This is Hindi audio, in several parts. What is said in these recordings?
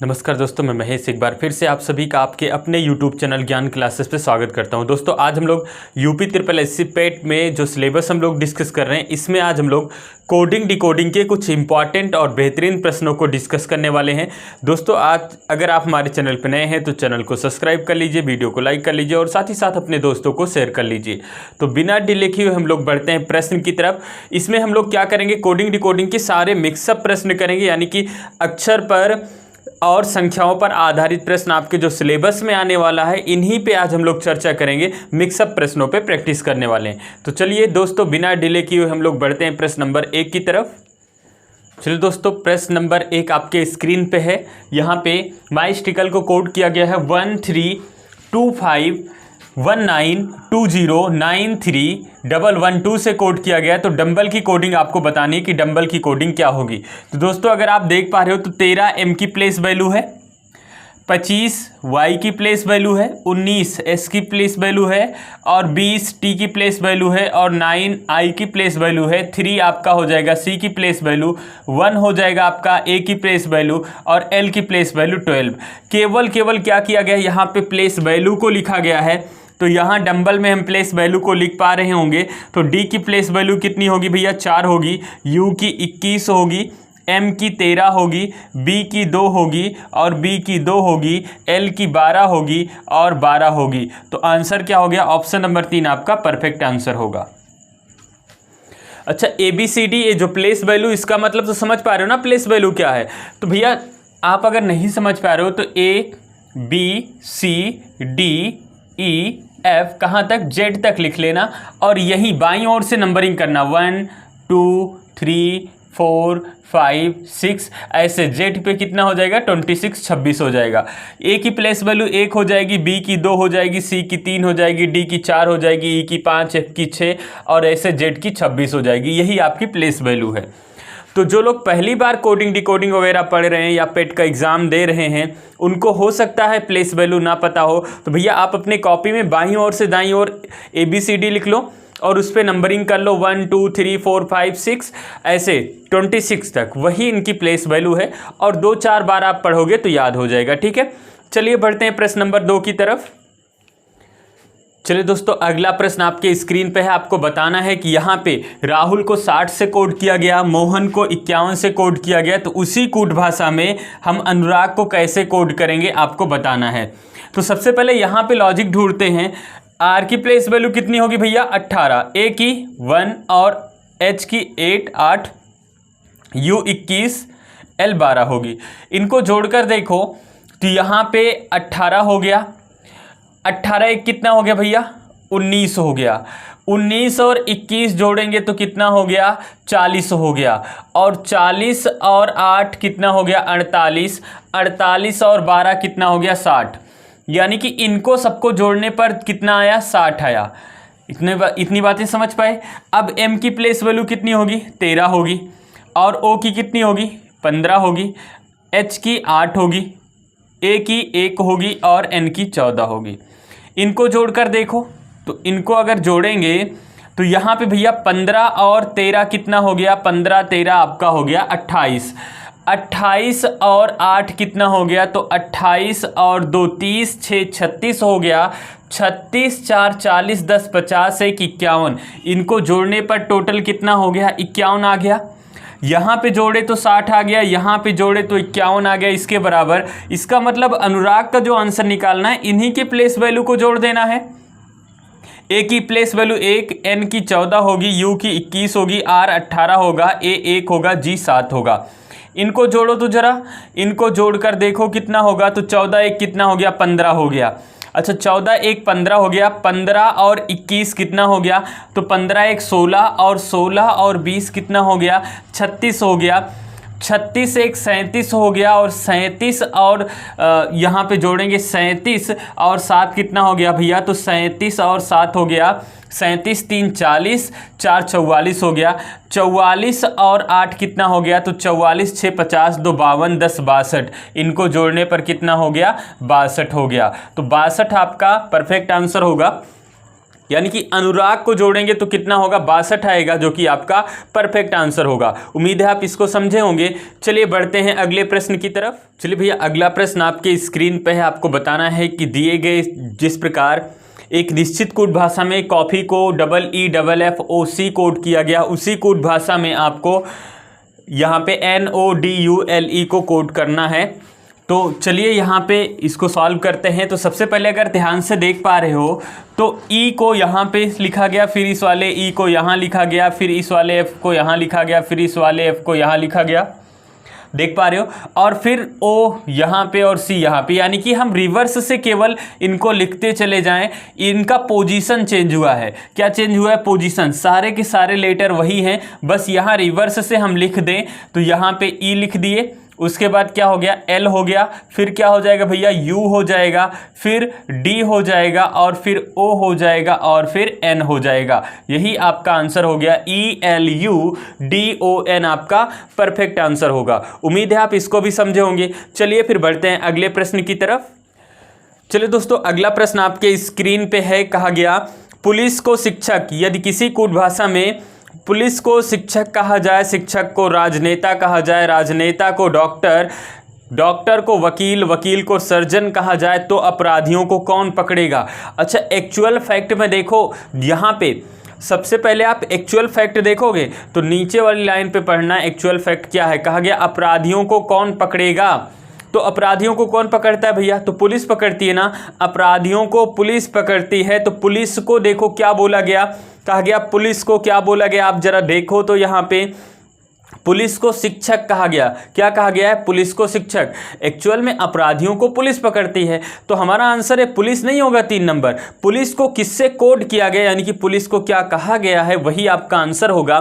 नमस्कार दोस्तों, मैं महेश एक बार फिर से आप सभी का आपके अपने YouTube चैनल ज्ञान क्लासेस पे स्वागत करता हूं। दोस्तों आज हम लोग यूपी ट्रिपल एससी पेट में जो सिलेबस हम लोग डिस्कस कर रहे हैं, इसमें आज हम लोग कोडिंग डिकोडिंग के कुछ इंपॉर्टेंट और बेहतरीन प्रश्नों को डिस्कस करने वाले हैं। दोस्तों आज अगर आप हमारे चैनल पर नए हैं तो चैनल को सब्सक्राइब कर लीजिए, वीडियो को लाइक कर लीजिए और साथ ही साथ अपने दोस्तों को शेयर कर लीजिए। तो बिना डिले किए हम लोग बढ़ते हैं प्रश्न की तरफ। इसमें हम लोग क्या करेंगे, कोडिंग डिकोडिंग के सारे मिक्सअप प्रश्न करेंगे, यानी कि अक्षर पर और संख्याओं पर आधारित प्रश्न आपके जो सिलेबस में आने वाला है, इन्हीं पे आज हम लोग चर्चा करेंगे। मिक्सअप प्रश्नों पे प्रैक्टिस करने वाले हैं। तो चलिए दोस्तों बिना डिले किए हम लोग बढ़ते हैं प्रश्न नंबर 1 की तरफ। चलिए दोस्तों, प्रश्न नंबर 1 आपके स्क्रीन पे है। यहाँ पे माइस्टिकल को कोड किया गया है 13251920931112 से कोड किया गया है। तो डंबल की कोडिंग आपको बतानी है कि डंबल की कोडिंग क्या होगी। तो दोस्तों अगर आप देख पा रहे हो तो 13 M की प्लेस वैल्यू है, 25 Y की प्लेस वैल्यू है, 19 S की प्लेस वैल्यू है और 20 T की प्लेस वैल्यू है और 9 I की प्लेस वैल्यू है। 3 आपका हो जाएगा C की प्लेस वैल्यू, 1 हो जाएगा आपका A की प्लेस वैल्यू और L की प्लेस वैल्यू 12। केवल क्या किया गया है, यहाँ पे प्लेस वैल्यू को लिखा गया है। तो यहाँ डंबल में हम प्लेस वैल्यू को लिख पा रहे होंगे। तो D की प्लेस वैल्यू कितनी होगी भैया, 4 होगी, U की 21 होगी, M की 13 होगी, B की 2 होगी और B की 2 होगी, L की 12 होगी और 12 होगी। तो आंसर क्या हो गया, ऑप्शन नंबर 3 आपका परफेक्ट आंसर होगा। अच्छा ABCD ये जो प्लेस वैल्यू, इसका मतलब तो समझ पा रहे हो ना प्लेस वैल्यू क्या है। तो भैया आप अगर नहीं समझ पा रहे हो तो ABCDEF कहाँ तक, Z तक लिख लेना और यही बाईं ओर से नंबरिंग करना, 1 2 3 4 5 6 ऐसे। Z पे कितना हो जाएगा, 26 26 हो जाएगा। A की प्लेस वैल्यू 1 हो जाएगी, B की 2 हो जाएगी, C की 3 हो जाएगी, D की 4 हो जाएगी, E की 5, F की 6 और ऐसे Z की 26 हो जाएगी। यही आपकी प्लेस वैल्यू है। तो जो लोग पहली बार कोडिंग डिकोडिंग वगैरह पढ़ रहे हैं या पेट का एग्ज़ाम दे रहे हैं, उनको हो सकता है प्लेस वैल्यू ना पता हो। तो भैया आप अपने कॉपी में बाईं ओर से दाईं ओर ABCD लिख लो और उस पर नंबरिंग कर लो 1 2 3 4 5 6 ऐसे 26 तक। वही इनकी प्लेस वैल्यू है और 2-4 बार आप पढ़ोगे तो याद हो जाएगा। ठीक है, चलिए बढ़ते हैं प्रश्न नंबर 2 की तरफ। चलिए दोस्तों अगला प्रश्न आपके स्क्रीन पे है। आपको बताना है कि यहाँ पे राहुल को 60 से कोड किया गया, मोहन को 51 से कोड किया गया। तो उसी कूट भाषा में हम अनुराग को कैसे कोड करेंगे, आपको बताना है। तो सबसे पहले यहाँ पे लॉजिक ढूंढते हैं। R की प्लेस वैल्यू कितनी होगी भैया, 18, A की 1 और H की 8 8, U 21, L 12 होगी। इनको जोड़कर देखो तो यहाँ पे 18 हो गया, 18 एक कितना हो गया भैया, 19 हो गया। 19 और 21 जोड़ेंगे तो कितना हो गया, 40 हो गया। और 40 और 8 कितना हो गया, 48, 48 और 12 कितना हो गया, 60। यानी कि इनको सबको जोड़ने पर कितना आया, 60 आया। इतनी बातें समझ पाए। अब M की प्लेस वैल्यू कितनी होगी, 13 होगी और O की कितनी होगी, 15 होगी, H की 8 होगी, A की 1 होगी और N की 14 होगी। इनको जोड़कर देखो तो इनको अगर जोड़ेंगे तो यहाँ पे भैया 15 और 13 कितना हो गया, 15 13 आपका हो गया 28, 28 और 8 कितना हो गया, तो 28 और 2 30, 6 36 हो गया। 36 4 40, 10 50, 1 51। इनको जोड़ने पर टोटल कितना हो गया, 51 आ गया। यहाँ पे जोड़े तो 60 आ गया, यहाँ पे जोड़े तो 51 आ गया, इसके बराबर। इसका मतलब अनुराग का जो आंसर निकालना है, इन्हीं के प्लेस वैल्यू को जोड़ देना है। A की प्लेस वैल्यू 1, N की 14 होगी, U की 21 होगी, R 18 होगा, A 1 होगा, G 7 होगा। इनको जोड़ो तो जरा, इनको जोड़कर देखो कितना होगा। तो 14 1 कितना हो गया, 15 हो गया। अच्छा 14 1 15 हो गया। 15 और 21 कितना हो गया, तो 15 1 16 और 16 और 20 कितना हो गया, 36 हो गया। 36 1 37 हो गया और 37 और यहाँ पे जोड़ेंगे 37 और 7 कितना हो गया भैया, तो 37 और 7 हो गया। 37 3 40, 4 44 हो गया। 44 और 8 कितना हो गया, तो 44 6 50, 2 52, 10 62। इनको जोड़ने पर कितना हो गया, 62 हो गया। तो 62 आपका परफेक्ट आंसर होगा। यानी कि अनुराग को जोड़ेंगे तो कितना होगा, 62 आएगा, जो कि आपका परफेक्ट आंसर होगा। उम्मीद है आप इसको समझे होंगे। चलिए बढ़ते हैं अगले प्रश्न की तरफ। चलिए भैया अगला प्रश्न आपके स्क्रीन पे है। आपको बताना है कि दिए गए जिस प्रकार एक निश्चित कोड भाषा में कॉफ़ी को EEFFOC कोड किया गया, उसी कोड भाषा में आपको यहाँ पे NODULE को कोड करना है। तो चलिए यहाँ पे इसको सॉल्व करते हैं। तो सबसे पहले अगर ध्यान से देख पा रहे हो तो E को यहाँ पे लिखा गया, फिर इस वाले E को यहाँ लिखा गया, फिर इस वाले F को यहाँ लिखा गया, फिर इस वाले F को यहाँ लिखा गया, देख पा रहे हो, और फिर O यहाँ पे और C यहाँ पे, यानी कि हम रिवर्स से केवल इनको लिखते चले जाएं। इनका पोजीशन चेंज हुआ है। क्या चेंज हुआ है? पोजीशन। सारे के सारे लेटर वही हैं, बस यहाँ रिवर्स से हम लिख दें तो यहाँ पे E लिख दिए, उसके बाद क्या हो गया, L हो गया, फिर क्या हो जाएगा भैया, U हो जाएगा, फिर D हो जाएगा, और फिर O हो जाएगा, और फिर N हो जाएगा। यही आपका आंसर हो गया। ELUDON आपका परफेक्ट आंसर होगा। उम्मीद है आप इसको भी समझे होंगे। चलिए फिर बढ़ते हैं अगले प्रश्न की तरफ। चलिए दोस्तों अगला प्रश्न आपके स्क्रीन पे है। कहा गया पुलिस को शिक्षक, यदि किसी कूट भाषा में पुलिस को शिक्षक कहा जाए, शिक्षक को राजनेता कहा जाए, राजनेता को डॉक्टर, डॉक्टर को वकील, वकील को सर्जन कहा जाए, तो अपराधियों को कौन पकड़ेगा? अच्छा, एक्चुअल फैक्ट में देखो, यहाँ पे सबसे पहले आप एक्चुअल फैक्ट देखोगे तो नीचे वाली लाइन पे पढ़ना एक्चुअल फैक्ट क्या है। कहा गया अपराधियों को कौन पकड़ेगा, तो अपराधियों को कौन पकड़ता है भैया? तो पुलिस पकड़ती है ना। अपराधियों को पुलिस पकड़ती है, तो पुलिस को देखो क्या बोला गया, कहा गया पुलिस को क्या बोला गया, आप जरा देखो तो यहाँ पे पुलिस को शिक्षक कहा गया। क्या कहा गया है? पुलिस को शिक्षक। एक्चुअल में अपराधियों को पुलिस पकड़ती है, तो हमारा आंसर है पुलिस नहीं होगा 3 नंबर। पुलिस को किससे कोड किया गया, यानी कि पुलिस को क्या कहा गया है, वही आपका आंसर होगा।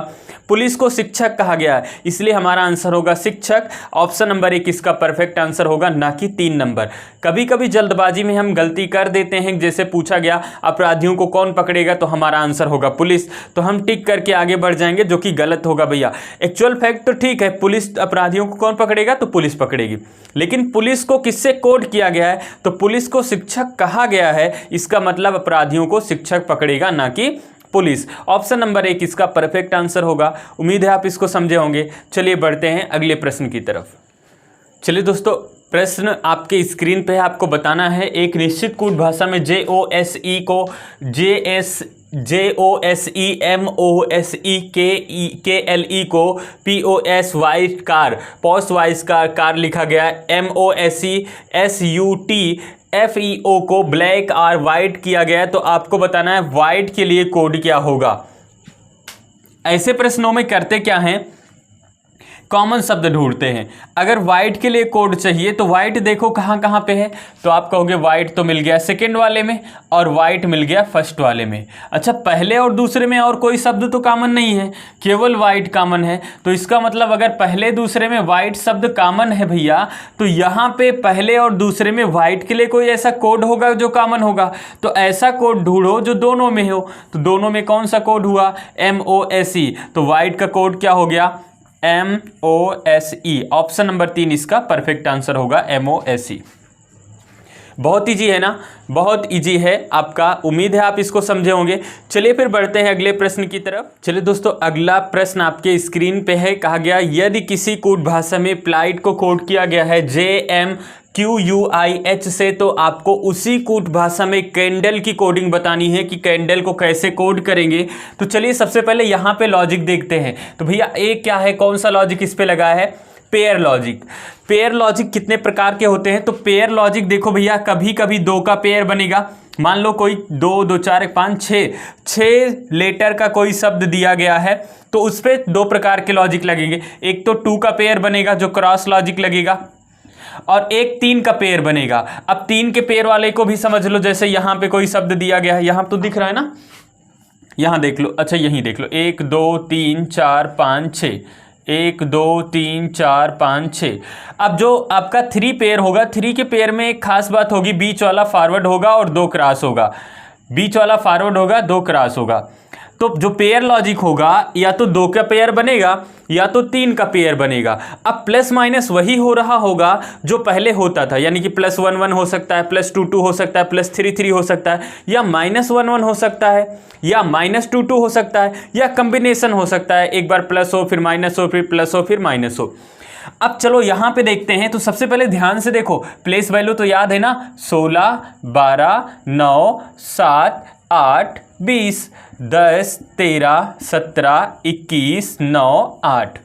पुलिस को शिक्षक कहा गया है, इसलिए हमारा आंसर होगा शिक्षक। ऑप्शन नंबर 1 इसका परफेक्ट आंसर होगा, ना कि 3 नंबर। कभी कभी जल्दबाजी में हम गलती कर देते हैं, जैसे पूछा गया अपराधियों को कौन पकड़ेगा, तो हमारा आंसर होगा पुलिस, तो हम टिक करके आगे बढ़ जाएंगे, जो कि गलत होगा भैया। एक्चुअल फैक्ट तो ठीक है, पुलिस अपराधियों को कौन पकड़ेगा, तो पुलिस पकड़ेगी, लेकिन पुलिस को किससे कोड किया गया है, तो पुलिस को शिक्षक कहा गया है, इसका मतलब अपराधियों को शिक्षक पकड़ेगा, ना कि पुलिस। ऑप्शन नंबर 1 इसका परफेक्ट आंसर होगा। उम्मीद है आप इसको समझे होंगे। चलिए बढ़ते हैं अगले प्रश्न की तरफ। चलिए दोस्तों प्रश्न आपके स्क्रीन पे है, आपको बताना है एक निश्चित कूट भाषा में JOSE को KLE को POS वाइट कार, पॉस वाइस कार लिखा गया है। MOSE SUT FEO को ब्लैक और वाइट किया गया है, तो आपको बताना है वाइट के लिए कोड क्या होगा। ऐसे प्रश्नों में करते क्या हैं, कॉमन शब्द ढूंढते हैं। अगर वाइट के लिए कोड चाहिए तो वाइट देखो कहाँ कहाँ पे है, तो आप कहोगे वाइट तो मिल गया सेकंड वाले में और वाइट मिल गया फर्स्ट वाले में। अच्छा, पहले और दूसरे में और कोई शब्द तो कॉमन नहीं है, केवल वाइट कॉमन है, तो इसका मतलब अगर पहले दूसरे में वाइट शब्द कॉमन है भैया, तो यहाँ पे पहले और दूसरे में वाइट के लिए कोई ऐसा कोड होगा जो कॉमन होगा। तो ऐसा कोड ढूंढो जो दोनों में हो, तो दोनों में कौन सा कोड हुआ, MOSE, तो वाइट का कोड क्या हो गया, MOSE। ऑप्शन नंबर 3 इसका परफेक्ट आंसर होगा, MOSE। बहुत इजी है ना, बहुत इजी है आपका। उम्मीद है आप इसको समझे होंगे। चलिए फिर बढ़ते हैं अगले प्रश्न की तरफ। चलिए दोस्तों अगला प्रश्न आपके स्क्रीन पे है। कहा गया यदि किसी कूट भाषा में प्लाइट को कोड किया गया है JMQUIH से, तो आपको उसी कूट भाषा में कैंडल की कोडिंग बतानी है कि कैंडल को कैसे कोड करेंगे। तो चलिए सबसे पहले यहाँ पे लॉजिक देखते हैं। तो भैया एक क्या है, कौन सा लॉजिक इस पे लगा है, पेयर लॉजिक। पेयर लॉजिक कितने प्रकार के होते हैं, तो पेयर लॉजिक देखो भैया, कभी कभी 2 का पेयर बनेगा। मान लो कोई 2 2 4 1 5 6 लेटर का कोई शब्द दिया गया है, तो उस पर 2 प्रकार के लॉजिक लगेंगे। एक तो 2 का पेयर बनेगा जो क्रॉस लॉजिक लगेगा, और एक 3 का पेयर बनेगा। अब 3 के पेयर वाले को भी समझ लो, जैसे यहाँ पे कोई शब्द दिया गया है, यहाँ तो दिख रहा है ना, यहाँ देख लो, अच्छा यहीं देख लो, 1 2 3 4 5 6, 1 2 3 4 5 6। अब जो आपका 3 पेयर होगा, 3 के पेयर में एक खास बात होगी, बीच वाला फॉरवर्ड होगा और 2 क्रॉस होगा, बीच वाला फॉरवर्ड होगा 2 क्रॉस होगा। तो जो पेयर लॉजिक होगा या तो 2 का पेयर बनेगा या तो 3 का पेयर बनेगा। अब प्लस माइनस वही हो रहा होगा जो पहले होता था, यानी कि +1 1 हो सकता है, +2 2 हो सकता है, +3 3 हो सकता है, या -1 1 हो सकता है, या -2 2 हो सकता है, या कॉम्बिनेशन हो सकता है, एक बार प्लस हो फिर माइनस हो फिर प्लस हो फिर माइनस हो। अब चलो यहां पे देखते हैं। तो सबसे पहले ध्यान से देखो, प्लेस वैल्यू तो याद है ना, 16 12 9 7 8 20 10 13 17 21 9 8।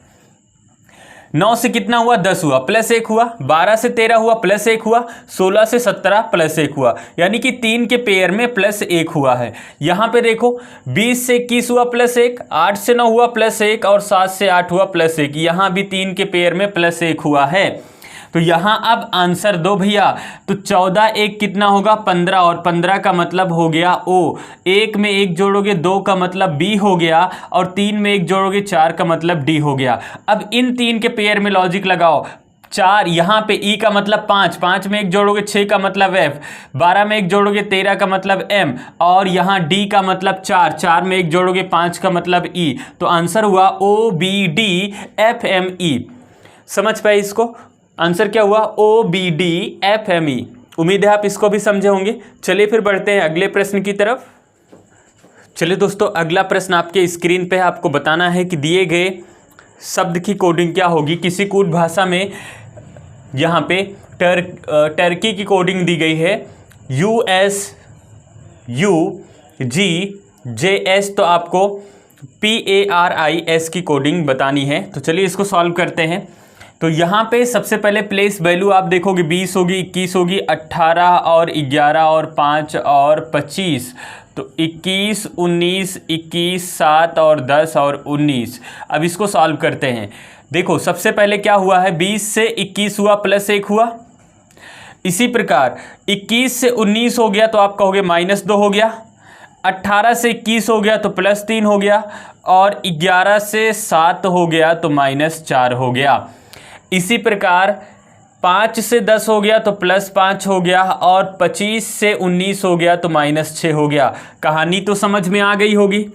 9 से कितना हुआ, 10 हुआ, +1 हुआ, 12 से 13 हुआ, +1 हुआ, 16 से 17 +1 हुआ, यानी कि 3 के पेयर में +1 हुआ है। यहां पे देखो 20 से 21 हुआ +1, 8 से 9 हुआ +1 और 7 से 8 हुआ +1, यहां भी 3 के पेयर में +1 हुआ है। तो यहां अब आंसर दो भैया। तो 14 1 कितना होगा, 15, और 15 का मतलब हो गया O। 1 में 1 जोड़ोगे 2 का मतलब B हो गया, और 3 में 1 जोड़ोगे 4 का मतलब D हो गया। अब इन 3 के पेयर में लॉजिक लगाओ। 4 यहाँ पे E का मतलब 5, 5 में 1 जोड़ोगे 6 का मतलब F, 12 में 1 जोड़ोगे 13 का मतलब M, और यहाँ D का मतलब 4, 4 में 1 जोड़ोगे 5 का मतलब E। तो आंसर हुआ OBDFME। समझ पाए इसको? आंसर क्या हुआ, OBDFME। उम्मीद है आप इसको भी समझे होंगे। चलिए फिर बढ़ते हैं अगले प्रश्न की तरफ। चलिए दोस्तों, अगला प्रश्न आपके स्क्रीन पे है। आपको बताना है कि दिए गए शब्द की कोडिंग क्या होगी। किसी कूट भाषा में यहाँ पे टर्की की कोडिंग दी गई है USUGJS, तो आपको PARIS की कोडिंग बतानी है। तो चलिए इसको सॉल्व करते हैं। तो यहाँ पे सबसे पहले प्लेस वैल्यू आप देखोगे 20 होगी, 21 होगी, 18 और 11 और 5 और 25। तो 21 19 21 7 और 10 और 19। अब इसको सॉल्व करते हैं। देखो सबसे पहले क्या हुआ है, 20 से 21 हुआ, +1 हुआ। इसी प्रकार 21 से 19 हो गया तो आप कहोगे -2 हो गया। 18 से 21 हो गया तो +3 हो गया, और 11 से 7 हो गया तो -4 हो गया। इसी प्रकार 5 से 10 हो गया तो +5 हो गया, और 25 से 19 हो गया तो -6 हो गया। कहानी तो समझ में आ गई होगी।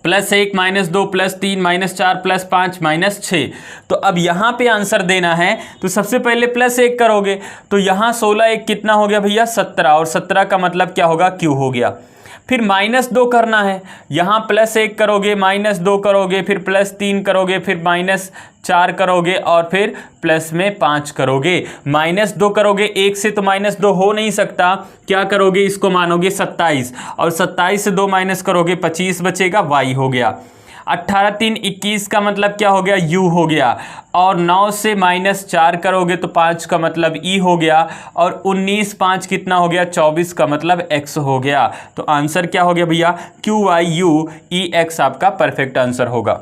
+1 -2 +3 -4 +5 -6। तो अब यहाँ पे आंसर देना है। तो सबसे पहले +1 करोगे तो यहाँ 16 1 कितना हो गया भैया, 17, और 17 का मतलब क्या होगा, Q हो गया। फिर -2 करना है। यहाँ +1 करोगे, -2 करोगे, फिर +3 करोगे, फिर -4 करोगे, और फिर प्लस में 5 करोगे। -2 करोगे, 1 से तो -2 हो नहीं सकता, क्या करोगे, इसको मानोगे 27, और 27 से 2 माइनस करोगे 25 बचेगा, Y हो गया। 18 3 21 का मतलब क्या हो गया, U हो गया, और 9 से -4 करोगे तो 5 का मतलब E हो गया, और 19 5 कितना हो गया, 24 का मतलब X हो गया। तो आंसर क्या हो गया भैया, QYUEX आपका परफेक्ट आंसर होगा।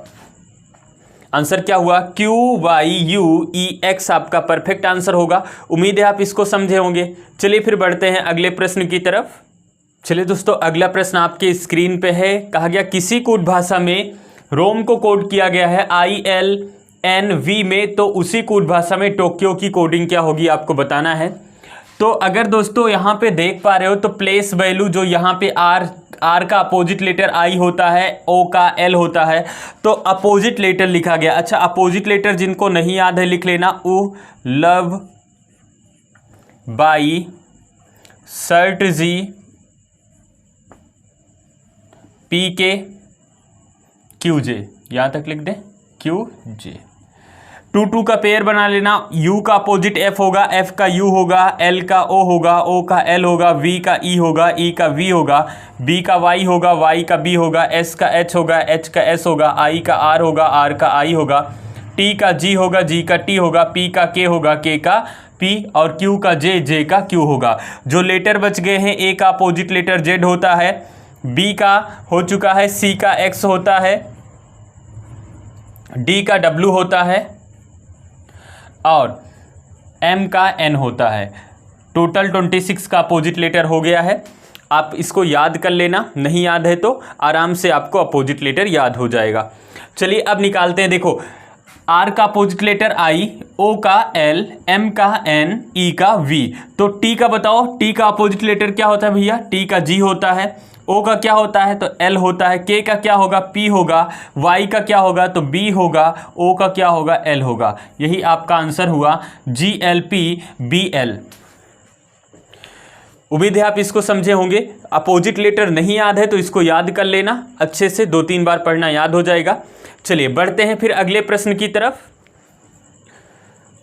आंसर क्या हुआ, QYUEX आपका परफेक्ट आंसर होगा। उम्मीद है आप इसको समझे होंगे। चलिए फिर बढ़ते हैं अगले प्रश्न की तरफ। चलिए दोस्तों, अगला प्रश्न आपके स्क्रीन पे है। कहा गया किसी कूट भाषा में रोम को कोड किया गया है ILNV में, तो उसी कूट भाषा में टोक्यो की कोडिंग क्या होगी आपको बताना है। तो अगर दोस्तों यहाँ पे देख पा रहे हो तो प्लेस वैल्यू जो यहाँ पे R का अपोजिट लेटर I होता है, O का L होता है, तो अपोजिट लेटर लिखा गया। अच्छा, अपोजिट लेटर जिनको नहीं याद है लिख लेना, U love by shirt G PK QJ, यहाँ तक लिख दें QJ। 2 2 का पेयर बना लेना। U का अपोजिट F होगा, F का U होगा, L का O होगा, O का L होगा, V का E होगा, E का V होगा, B का Y होगा, Y का B होगा, S का H होगा, H का S होगा, I का R होगा, R का I होगा, T का G होगा, G का T होगा, P का K होगा, K का P, और Q का J, J का Q होगा। जो लेटर बच गए हैं, A का अपोजिट लेटर Z होता है, B का हो चुका है, C का X होता है, D का W होता है, और M का N होता है। टोटल 26 का अपोजिट लेटर हो गया है। आप इसको याद कर लेना, नहीं याद है तो आराम से आपको अपोजिट लेटर याद हो जाएगा। चलिए अब निकालते हैं। देखो R का अपोजिट लेटर I, O का L, M का N, E का V। तो T का बताओ, T का अपोजिट लेटर क्या होता है भैया? T का G होता है। O का क्या होता है? तो L होता है। K का क्या होगा? P होगा। Y का क्या होगा? तो B होगा। O का क्या होगा? L होगा। यही आपका आंसर हुआ GLPBL। उम्मीद है आप इसको समझे होंगे। अपोजिट लेटर नहीं याद है तो इसको याद कर लेना अच्छे से, 2-3 बार पढ़ना, याद हो जाएगा। चलिए बढ़ते हैं फिर अगले प्रश्न की तरफ।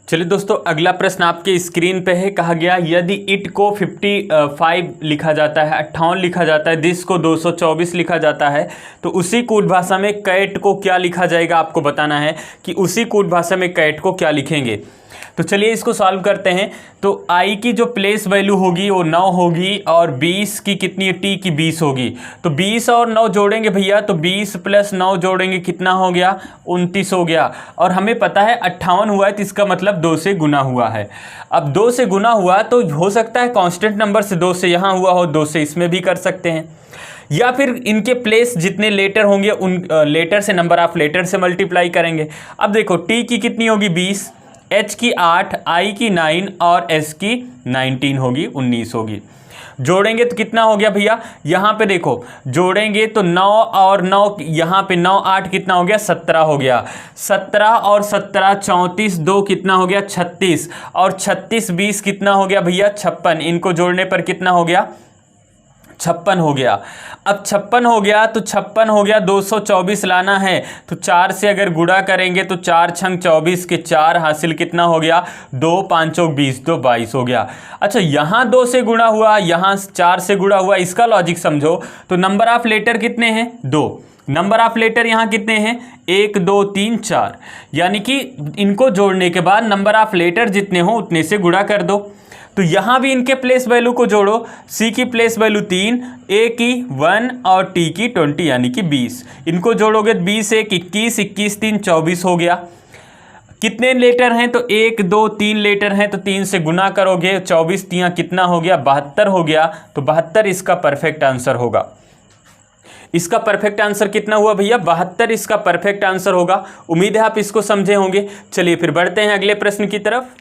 चलिए दोस्तों, अगला प्रश्न आपके स्क्रीन पे है। कहा गया यदि इट को 55 लिखा जाता है, 58 लिखा जाता है, दिस को 224 लिखा जाता है, तो उसी कूट भाषा में कैट को क्या लिखा जाएगा? आपको बताना है कि उसी कूट भाषा में कैट को क्या लिखेंगे। तो चलिए इसको सॉल्व करते हैं। तो आई की जो प्लेस वैल्यू होगी वो 9 होगी और 20 की कितनी? टी की 20 होगी। तो 20 और 9 जोड़ेंगे भैया, तो 20 प्लस 9 जोड़ेंगे, कितना हो गया? 29 हो गया। और हमें पता है 58 हुआ है तो इसका मतलब 2 से गुना हुआ है। अब 2 से गुना हुआ तो हो सकता है कांस्टेंट नंबर से 2 से यहाँ हुआ हो, 2 से इसमें भी कर सकते हैं, या फिर इनके प्लेस जितने लेटर होंगे उन लेटर से, नंबर ऑफ लेटर से मल्टीप्लाई करेंगे। अब देखो टी की कितनी होगी? 20, एच की 8, आई की 9 और एस की 19 होगी, 19 होगी। जोड़ेंगे तो कितना हो गया भैया? यहाँ पे देखो जोड़ेंगे तो 9 और 9, यहाँ पे 9 8 कितना हो गया? 17 हो गया। 17 और 17 34, 2 कितना हो गया? 36, और 36 20 कितना हो गया भैया? 56। इनको जोड़ने पर कितना हो गया? 56 हो गया। अब 56 हो गया तो 56 हो गया, 224 लाना है तो 4 से अगर गुणा करेंगे तो 4 छंग 24 के 4 हासिल कितना हो गया? 2 5 20, 2 22 हो गया। अच्छा, यहाँ 2 से गुणा हुआ, यहाँ 4 से गुणा हुआ, इसका लॉजिक समझो। तो नंबर ऑफ लेटर कितने हैं? 2। नंबर ऑफ लेटर यहाँ कितने हैं? 1 2 3 4, यानी कि इनको जोड़ने के बाद नंबर ऑफ लेटर जितने हो उतने से गुणा कर दो। तो यहाँ भी इनके प्लेस वैल्यू को जोड़ो। सी की प्लेस वैल्यू 3, ए की 1 और टी की 20 यानी कि 20। इनको जोड़ोगे 20 1 21, 21 3 24 हो गया। कितने लेटर हैं? तो 1 2 3 लेटर हैं, तो 3 से गुना करोगे, 24 3 कितना हो गया? 72 हो गया। तो 72 इसका परफेक्ट आंसर होगा। इसका परफेक्ट आंसर कितना हुआ भैया? 72 इसका परफेक्ट आंसर होगा। उम्मीद है आप इसको समझे होंगे। चलिए फिर बढ़ते हैं अगले प्रश्न की तरफ।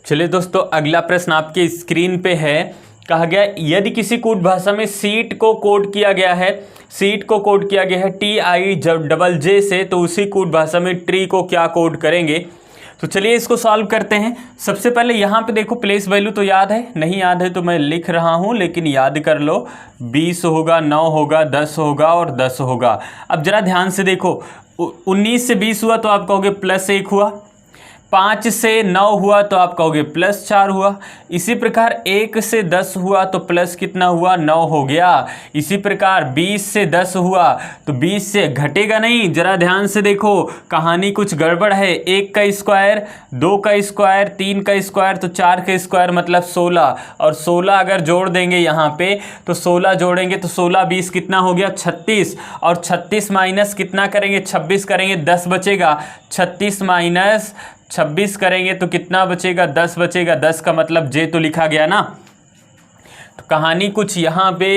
चलिए दोस्तों, अगला प्रश्न आपके स्क्रीन पे है। कहा गया यदि किसी कोड भाषा में सीट को कोड किया गया है, सीट को कोड किया गया है TIJJ से, तो उसी कोड भाषा में ट्री को क्या कोड करेंगे? तो चलिए इसको सॉल्व करते हैं। सबसे पहले यहाँ पे देखो प्लेस वैल्यू तो याद है, नहीं याद है तो मैं लिख रहा हूँ, लेकिन याद कर लो। 20 होगा, 9 होगा, 10 होगा और 10 होगा। अब जरा ध्यान से देखो, 19 से 20 हुआ तो आप कहोगे +1 हुआ, 5 से 9 हुआ तो आप कहोगे +4 हुआ। इसी प्रकार 1 से 10 हुआ तो प्लस कितना हुआ? 9 हो गया। इसी प्रकार 20 से 10 हुआ तो 20 से घटेगा नहीं। जरा ध्यान से देखो, कहानी कुछ गड़बड़ है। 1 का स्क्वायर, 2 का स्क्वायर, 3 का स्क्वायर, तो 4 का स्क्वायर मतलब 16, और 16 अगर जोड़ देंगे यहाँ पे तो 16 जोड़ेंगे तो 16 20 कितना हो गया? 36, और 36 माइनस कितना करेंगे? 26 करेंगे, 10 बचेगा। 36 माइनस 26 करेंगे तो कितना बचेगा? 10 बचेगा। 10 का मतलब जे तो लिखा गया ना। तो कहानी कुछ यहाँ पे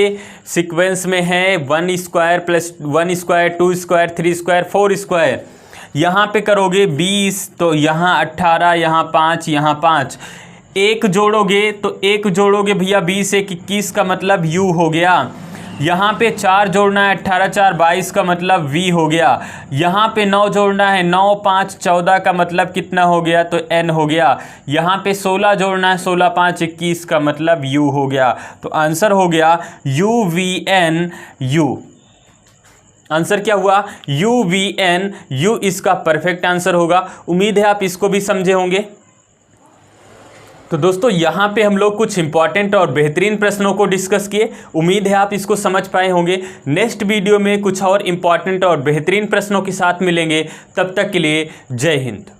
सीक्वेंस में है। 1 square plus 1 square, 2 square, 3 square, 4 square. यहाँ पे करोगे 20 तो यहाँ 18, यहाँ 5, यहाँ 5। 1 जोड़ोगे तो 1 जोड़ोगे भैया 20 1 21 का मतलब U हो गया। यहाँ पे 4 जोड़ना है, 18 4 22 का मतलब V हो गया। यहाँ पे 9 जोड़ना है, 9 5 14 का मतलब कितना हो गया? तो N हो गया। यहाँ पे 16 जोड़ना है, 16 5 21 का मतलब U हो गया। तो आंसर हो गया UVNU। आंसर क्या हुआ? UVNU इसका परफेक्ट आंसर होगा। उम्मीद है आप इसको भी समझे होंगे। तो दोस्तों, यहाँ पे हम लोग कुछ इंपॉर्टेंट और बेहतरीन प्रश्नों को डिस्कस किए। उम्मीद है आप इसको समझ पाए होंगे। नेक्स्ट वीडियो में कुछ और इंपॉर्टेंट और बेहतरीन प्रश्नों के साथ मिलेंगे। तब तक के लिए जय हिंद।